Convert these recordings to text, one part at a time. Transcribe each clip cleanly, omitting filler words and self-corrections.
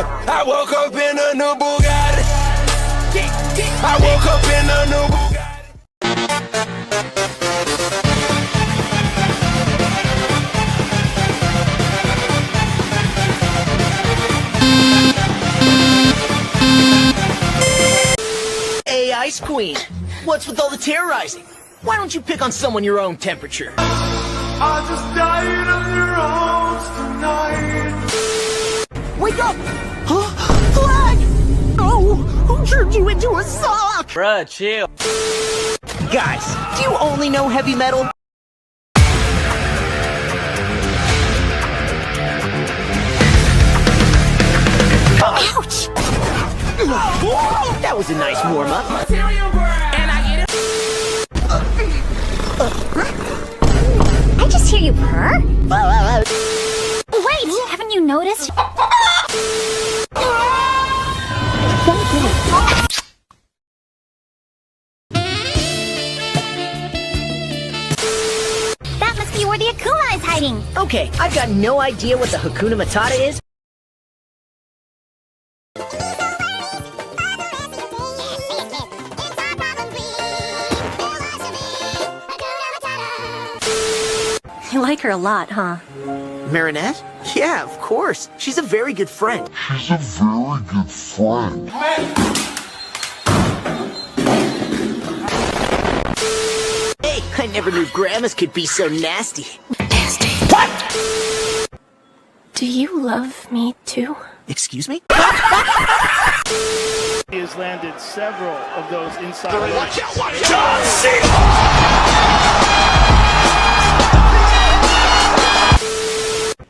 I woke up in a new Bugatti. I woke up in a new Bugatti. Hey, Ice Queen, what's with all the terrorizing? Why don't you pick on someone your own temperature? I just died of your arms tonight. Wake up! Huh? Flag! Oh, who turned you into a sock? Bruh, chill. Guys, do you only know heavy metal? Ouch! That was a nice warm-up. And I get it. I just hear you purr. Wait, haven't you noticed? That must be where the Akuma is hiding. Okay, I've got no idea what the Hakuna Matata is. You like her a lot, huh? Marinette? Yeah, of course. She's a very good friend. She's a very good friend. Hey, I never knew grandmas could be so nasty. Nasty. What? Do you love me too? Excuse me? He has landed several of those inside. Watch out, watch out! John Cena!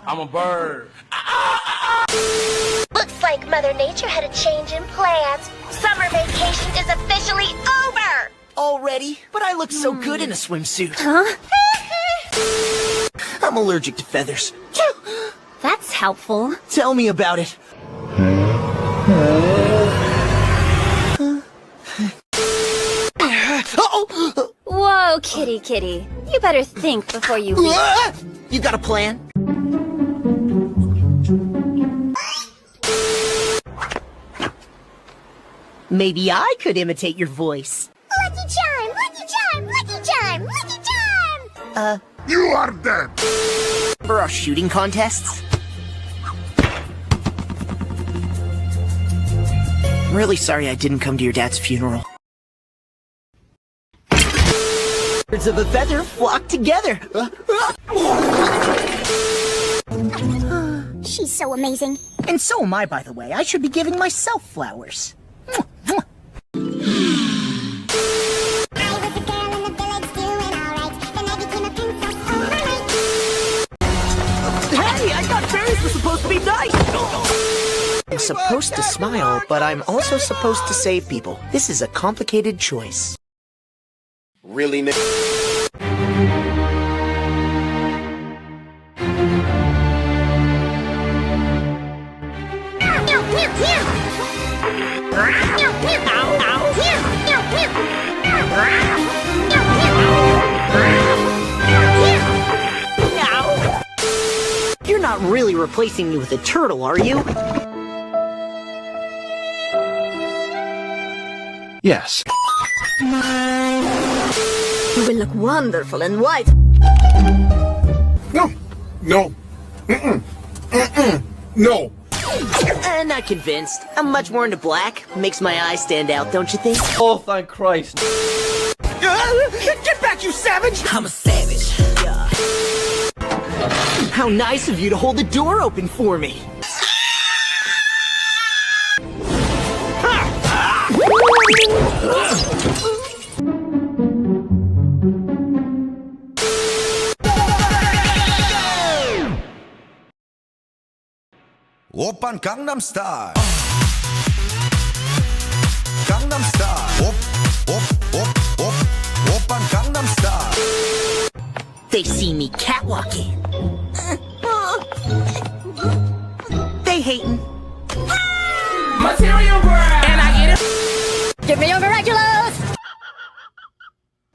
I'm a bird. Looks like Mother Nature had a change in plans. Summer vacation is officially over! Already? But I look so good in a swimsuit. Huh? I'm allergic to feathers. That's helpful. Tell me about it. Whoa, kitty kitty. You better think before you leave. You got a plan? Maybe I could imitate your voice. Lucky charm, lucky charm, lucky charm, lucky charm! You are dead! Remember our shooting contests? I'm really sorry I didn't come to your dad's funeral. Birds of a feather flock together. She's so amazing. And so am I, by the way. I should be giving myself flowers. Hey, I thought fairies were supposed to be nice! I'm supposed to smile, but I'm also supposed to save people. This is a complicated choice. Really, nigga? You're not really replacing me with a turtle, are you? Yes. You will look wonderful in white. No. No. No. Not convinced. I'm much more into black. Makes my eyes stand out, don't you think? Oh, thank Christ. Get back, you savage! I'm a savage. How nice of you to hold the door open for me. Oppan Gangnam Style. Gangnam Style. Oppan Gangnam Style. They see me catwalking. They hating. Material world. And I get it. Give me your miraculous!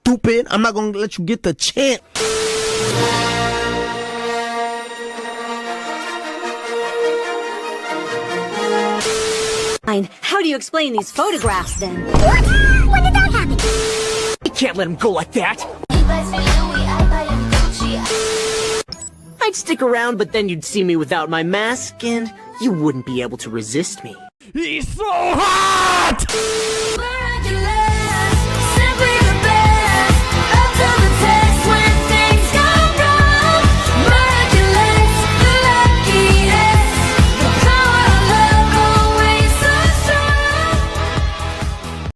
Stupid, I'm not gonna let you get the chance. Fine. How do you explain these photographs then? What? When did that happen? You can't let him go like that. I'd stick around, but then you'd see me without my mask, and you wouldn't be able to resist me. He's so hot! Miraculous.